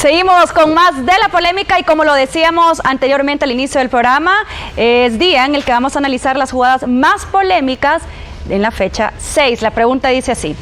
Seguimos con más de la polémica y como lo decíamos anteriormente al inicio del programa, es día en el que vamos a analizar las jugadas más polémicas en la fecha 6. La pregunta dice así: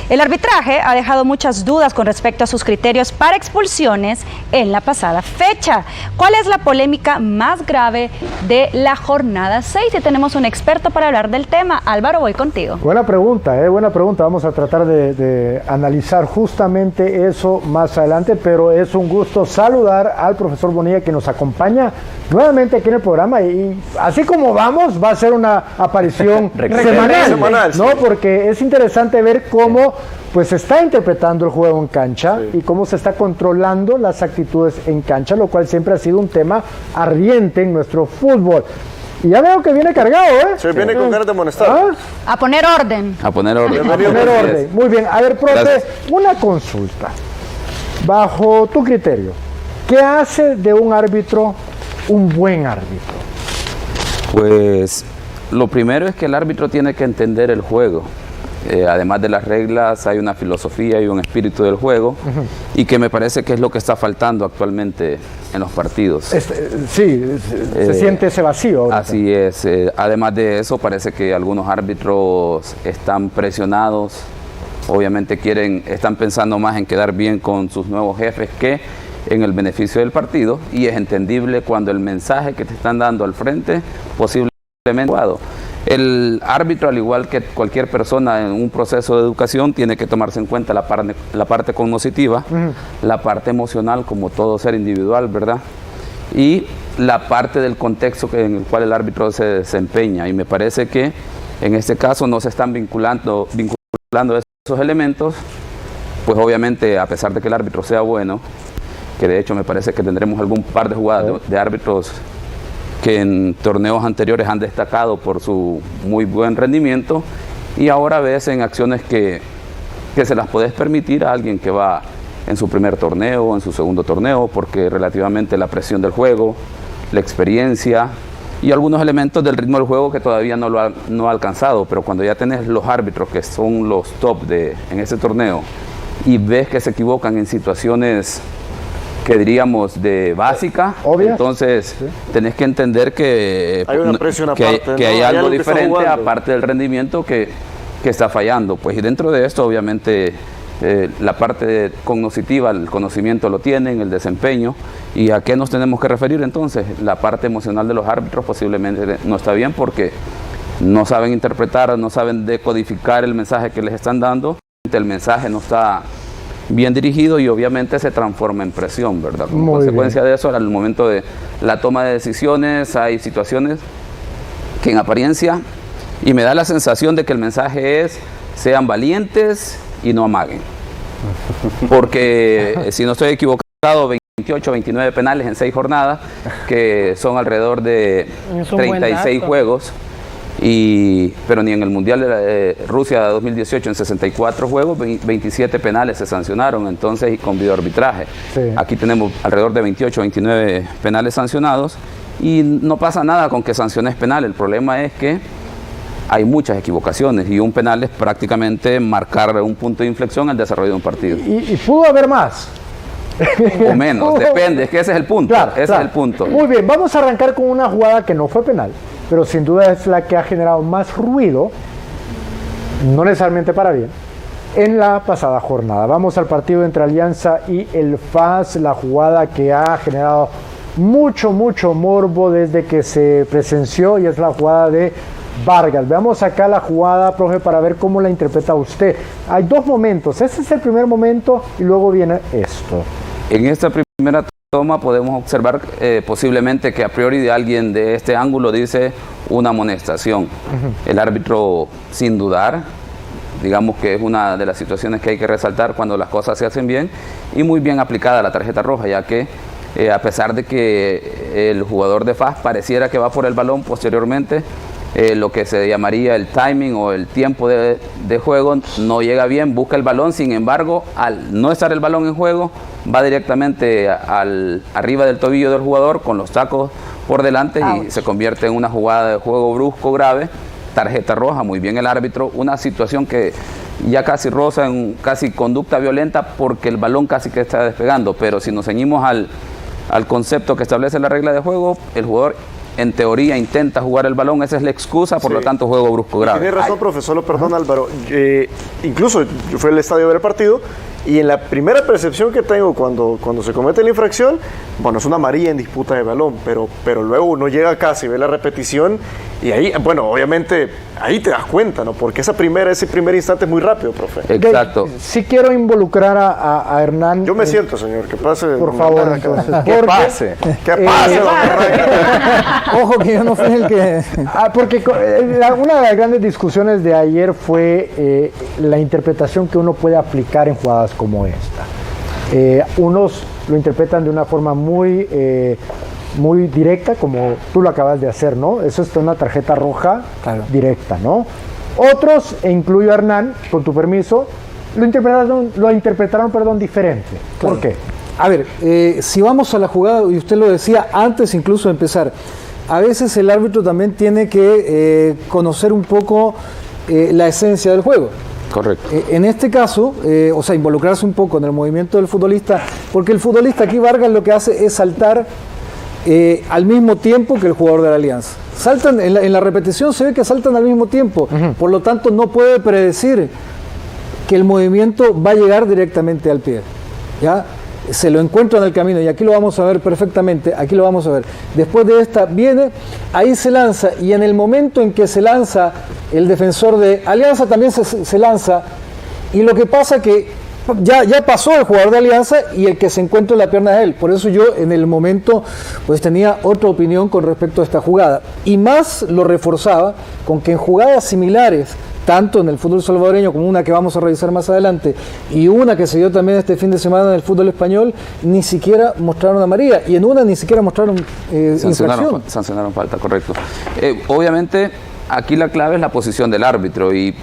el arbitraje ha dejado muchas dudas con respecto a sus criterios para expulsiones en la pasada fecha. ¿Cuál es la polémica más grave de la jornada 6? Y tenemos un experto para hablar del tema. Álvaro, voy contigo. Buena pregunta, buena pregunta. Vamos a tratar de analizar justamente eso más adelante, pero es un gusto saludar al profesor Bonilla, que nos acompaña nuevamente aquí en el programa, y así como vamos, va a ser una aparición semanal, ¿no? Porque es interesante ver cómo pues se está interpretando el juego en cancha, y cómo se está controlando las actitudes en cancha, lo cual siempre ha sido un tema ardiente en nuestro fútbol. Y ya veo que viene cargado, Sí, viene con ganas de amonestar. A poner orden. A poner orden. A poner orden. Muy bien. A ver, profe, gracias. Una consulta. Bajo tu criterio, ¿qué hace de un árbitro un buen árbitro? Pues lo primero es que el árbitro tiene que entender el juego. Además de las reglas, hay una filosofía y un espíritu del juego, y que me parece que es lo que está faltando actualmente en los partidos. Se siente ese vacío ahorita. Así es. Además de eso, parece que algunos árbitros están presionados. Obviamente están pensando más en quedar bien con sus nuevos jefes que en el beneficio del partido, y es entendible cuando el mensaje que te están dando al frente posiblemente jugado. El árbitro, al igual que cualquier persona en un proceso de educación, tiene que tomarse en cuenta la parte cognitiva, la parte emocional, como todo ser individual, ¿verdad? Y la parte del contexto en el cual el árbitro se desempeña. Y me parece que en este caso no se están vinculando esos elementos, pues obviamente, a pesar de que el árbitro sea bueno, que de hecho me parece que tendremos algún par de jugadas de árbitros que en torneos anteriores han destacado por su muy buen rendimiento, y ahora ves en acciones que se las puedes permitir a alguien que va en su primer torneo o en su segundo torneo, porque relativamente la presión del juego, la experiencia y algunos elementos del ritmo del juego que todavía no ha alcanzado. Pero cuando ya tenés los árbitros que son los top en ese torneo y ves que se equivocan en situaciones que diríamos de básica, obvio, entonces tenés que entender que hay una presión aparte, que hay algo diferente aparte del rendimiento que está fallando. Pues, y dentro de esto, obviamente, la parte cognitiva, el conocimiento lo tienen, el desempeño. ¿Y a qué nos tenemos que referir entonces? La parte emocional de los árbitros posiblemente no está bien, porque no saben interpretar, no saben decodificar el mensaje que les están dando. El mensaje no está bien dirigido y obviamente se transforma en presión, ¿verdad? Como consecuencia de eso, al momento de la toma de decisiones, hay situaciones que en apariencia, y me da la sensación de que el mensaje es: sean valientes y no amaguen. Porque si no estoy equivocado, 28, 29 penales en 6 jornadas, que son alrededor de 36 juegos. Pero ni en el Mundial de Rusia 2018, en 64 juegos, 27 penales se sancionaron, entonces, y con videoarbitraje. Aquí tenemos alrededor de 28, 29 penales sancionados, y no pasa nada con que sanciones penal. El problema es que hay muchas equivocaciones, y un penal es prácticamente marcar un punto de inflexión en el desarrollo de un partido. ¿Y pudo haber más? O menos, depende, es que ese es el punto. Es el punto. Muy bien, vamos a arrancar con una jugada que no fue penal, pero sin duda es la que ha generado más ruido, no necesariamente para bien, en la pasada jornada. Vamos al partido entre Alianza y el FAS, la jugada que ha generado mucho morbo desde que se presenció, y es la jugada de Vargas. Veamos acá la jugada, profe, para ver cómo la interpreta usted. Hay dos momentos, este es el primer momento y luego viene esto. En esta primera toma podemos observar posiblemente que a priori de alguien de este ángulo dice una amonestación. El árbitro, sin dudar, digamos que es una de las situaciones que hay que resaltar cuando las cosas se hacen bien, y muy bien aplicada la tarjeta roja, ya que a pesar de que el jugador de FAS pareciera que va por el balón posteriormente, lo que se llamaría el timing o el tiempo de juego no llega bien, busca el balón. Sin embargo, al no estar el balón en juego, va directamente arriba del tobillo del jugador con los tacos por delante, y se convierte en una jugada de juego brusco grave tarjeta roja, muy bien el árbitro, una situación que ya casi roza en casi conducta violenta porque el balón casi que está despegando, pero si nos ceñimos al concepto que establece la regla de juego, el jugador en teoría intenta jugar el balón, esa es la excusa, por lo tanto juego brusco grave. Tiene razón, profesor, lo perdona Álvaro. Incluso yo fui al estadio a ver el partido y en la primera percepción que tengo cuando se comete la infracción, bueno, es una amarilla en disputa de balón, pero luego uno llega acá, se ve la repetición y ahí, bueno, obviamente ahí te das cuenta, ¿no? Porque ese primer instante es muy rápido, profe. Exacto. Sí quiero involucrar a Hernán. Yo me siento, señor, que pase. Por favor, entonces. Que pase, Ojo que yo no fui el que... Porque una de las grandes discusiones de ayer fue la interpretación que uno puede aplicar en jugadas como esta. Unos lo interpretan de una forma muy directa, como tú lo acabas de hacer, ¿no? Eso es una tarjeta roja directa, ¿no? Otros, e incluyo a Hernán, con tu permiso, lo interpretaron diferente. Claro. ¿Por qué? A ver, si vamos a la jugada, y usted lo decía antes incluso de empezar, a veces el árbitro también tiene que conocer un poco la esencia del juego. Correcto. En este caso, o sea, involucrarse un poco en el movimiento del futbolista, porque el futbolista aquí, Vargas, lo que hace es saltar al mismo tiempo que el jugador de la Alianza. Saltan, en la repetición se ve que saltan al mismo tiempo, por lo tanto no puede predecir que el movimiento va a llegar directamente al pie, ¿ya? Se lo encuentra en el camino y aquí lo vamos a ver perfectamente, aquí lo vamos a ver. Después de esta viene, ahí se lanza y en el momento en que se lanza el defensor de Alianza también se lanza y lo que pasa que ya pasó el jugador de Alianza y el que se encuentra en la pierna es él. Por eso yo en el momento pues tenía otra opinión con respecto a esta jugada y más lo reforzaba con que en jugadas similares, tanto en el fútbol salvadoreño como una que vamos a revisar más adelante y una que se dio también este fin de semana en el fútbol español, ni siquiera mostraron amarilla y en una ni siquiera mostraron infracción. Sancionaron falta, correcto. Obviamente aquí la clave es la posición del árbitro y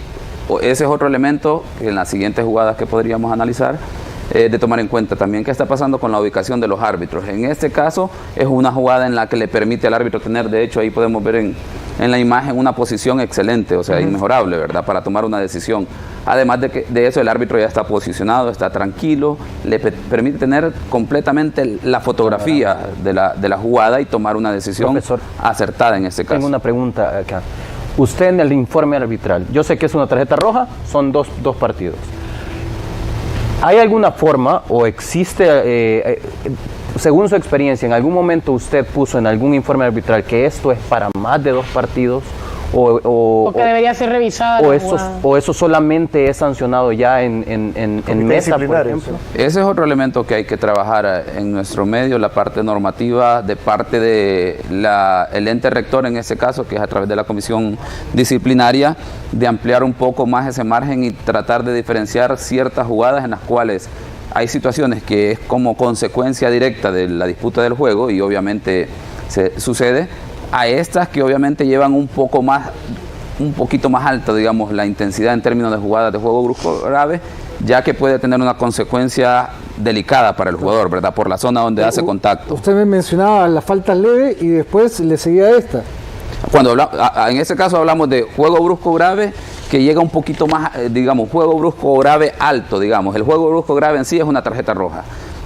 ese es otro elemento que en las siguientes jugadas que podríamos analizar de tomar en cuenta también qué está pasando con la ubicación de los árbitros. En este caso es una jugada en la que le permite al árbitro tener, de hecho ahí podemos ver en la imagen una posición excelente, o sea, inmejorable, ¿verdad? Para tomar una decisión. Además de eso, el árbitro ya está posicionado, está tranquilo, le permite tener completamente la fotografía de la jugada y tomar una decisión acertada en este caso. Tengo una pregunta acá. Usted en el informe arbitral, yo sé que es una tarjeta roja, son dos partidos. ¿Hay alguna forma o existe, según su experiencia, en algún momento usted puso en algún informe arbitral que esto es para más de 2 partidos? O que debería ser revisada o eso solamente es sancionado ya en mesa, por ejemplo. Ese es otro elemento que hay que trabajar en nuestro medio, la parte normativa de parte de el ente rector en ese caso, que es a través de la comisión disciplinaria, de ampliar un poco más ese margen y tratar de diferenciar ciertas jugadas en las cuales hay situaciones que es como consecuencia directa de la disputa del juego y obviamente sucede, a estas que obviamente llevan un poquito más alto, digamos, la intensidad en términos de jugadas de juego brusco grave, ya que puede tener una consecuencia delicada para el jugador, ¿verdad? Por la zona donde hace contacto. Usted me mencionaba la falta leve y después le seguía esta. En ese caso hablamos de juego brusco grave que llega un poquito más, digamos, juego brusco grave alto, digamos. El juego brusco grave en sí es una tarjeta roja.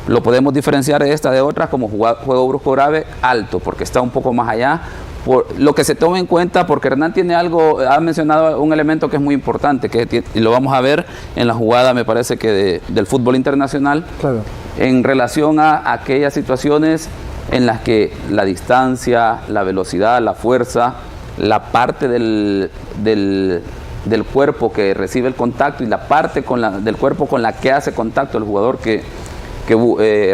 Lo podemos diferenciar de esta de otras como juego brusco grave alto, porque está un poco más allá. Por lo que se toma en cuenta, porque Hernán ha mencionado un elemento que es muy importante, y lo vamos a ver en la jugada, me parece que del fútbol internacional, claro, en relación a aquellas situaciones en las que la distancia, la velocidad, la fuerza, la parte del cuerpo que recibe el contacto y la parte del cuerpo con la que hace contacto el jugador que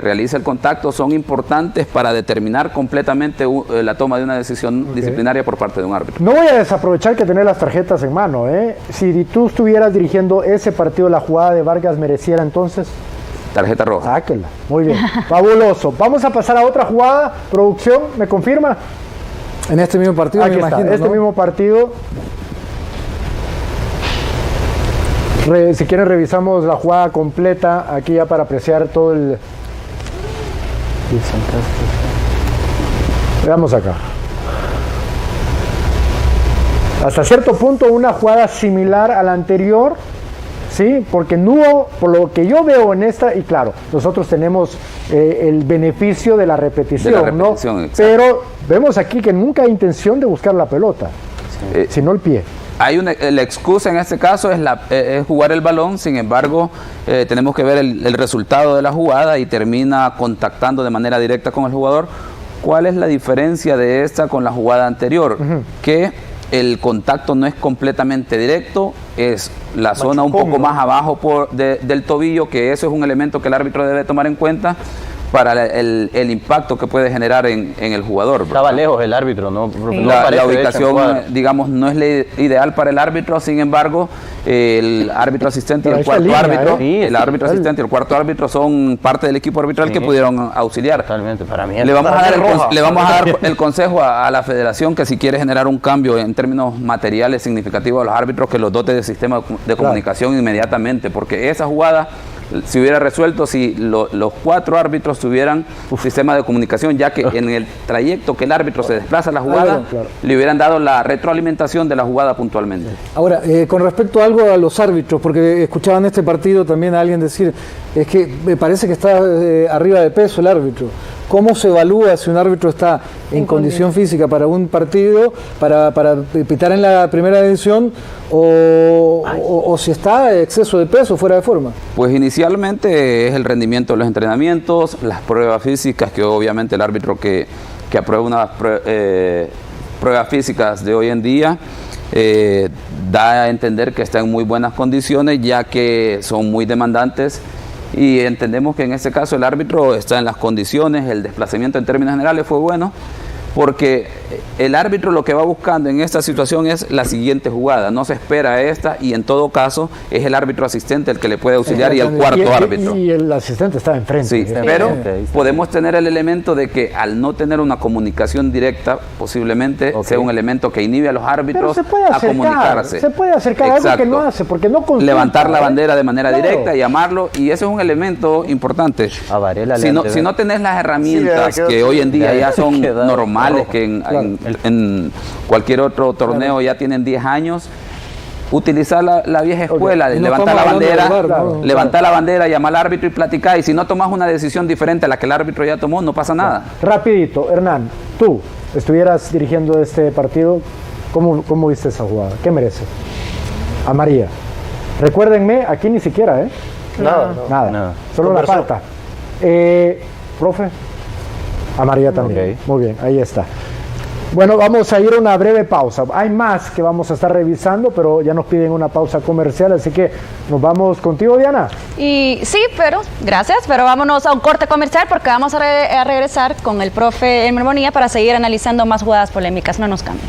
realiza el contacto son importantes para determinar completamente la toma de una decisión disciplinaria por parte de un árbitro. No voy a desaprovechar que tener las tarjetas en mano, ¿eh? Si tú estuvieras dirigiendo ese partido, la jugada de Vargas mereciera entonces... Tarjeta roja. Sáquela. Muy bien. Fabuloso. Vamos a pasar a otra jugada. Producción, ¿me confirma? En este mismo partido, aquí me imagino, está, este mismo partido. Si quieren revisamos la jugada completa aquí ya para apreciar todo el... Veamos acá. hasta cierto punto una jugada similar a la anterior, ¿sí? Porque no hubo, por lo que yo veo en esta, y claro, nosotros tenemos el beneficio de la repetición, ¿no? Pero vemos aquí que nunca hay intención de buscar la pelota, sino el pie. La excusa en este caso es jugar el balón, sin embargo, tenemos que ver el resultado de la jugada y termina contactando de manera directa con el jugador. ¿Cuál es la diferencia de esta con la jugada anterior? Que el contacto no es completamente directo, es la zona un poco más abajo del tobillo, que eso es un elemento que el árbitro debe tomar en cuenta para el impacto que puede generar en el jugador. Estaba lejos el árbitro, ¿no? La ubicación, digamos, no es la ideal para el árbitro, sin embargo, el árbitro asistente y el cuarto árbitro, el árbitro asistente y el cuarto árbitro son parte del equipo arbitral que pudieron auxiliar. Totalmente, para mí. Le vamos a dar el consejo a la federación que si quiere generar un cambio en términos materiales significativos a los árbitros, que los dote de sistema de comunicación inmediatamente, porque esa jugada se hubiera resuelto si los 4 árbitros tuvieran un sistema de comunicación, ya que en el trayecto que el árbitro se desplaza a la jugada, le hubieran dado la retroalimentación de la jugada puntualmente. Ahora, con respecto a algo a los árbitros, porque escuchaba en este partido también a alguien decir, es que me parece que está arriba de peso el árbitro. ¿Cómo se evalúa si un árbitro está en condición física para un partido, para pitar en la primera división, o si está exceso de peso, fuera de forma? Pues inicialmente es el rendimiento de los entrenamientos, las pruebas físicas, que obviamente el árbitro que aprueba unas pruebas físicas de hoy en día da a entender que está en muy buenas condiciones, ya que son muy demandantes. Y entendemos que en este caso el árbitro está en las condiciones, el desplazamiento en términos generales fue bueno, porque el árbitro lo que va buscando en esta situación es la siguiente jugada, no se espera esta, y en todo caso es el árbitro asistente el que le puede auxiliar y el cuarto árbitro. Y el asistente está enfrente. Sí, pero podemos tener el elemento de que al no tener una comunicación directa, posiblemente sea un elemento que inhibe a los árbitros a comunicarse. Se puede acercar a algo que no hace, porque no consulta. Levantar la bandera de manera directa, llamarlo, y eso es un elemento importante. Si no tenés las herramientas que hoy en día ya son normales, que en cualquier otro torneo ya tienen 10 años, utilizar la vieja escuela, de levantar la bandera, llamar al árbitro y platicar, y si no tomas una decisión diferente a la que el árbitro ya tomó, no pasa nada. Rapidito, Hernán, tú estuvieras dirigiendo este partido, ¿cómo viste esa jugada? ¿Qué merece? Amarilla. Recuérdenme, aquí ni siquiera, Nada. Solo la falta. Profe, amarilla también. Muy bien, ahí está. Bueno, vamos a ir a una breve pausa. Hay más que vamos a estar revisando, pero ya nos piden una pausa comercial, así que nos vamos contigo, Diana. Y sí, gracias, pero vámonos a un corte comercial porque vamos a regresar con el profe Elmer Bonilla para seguir analizando más jugadas polémicas. No nos cambien.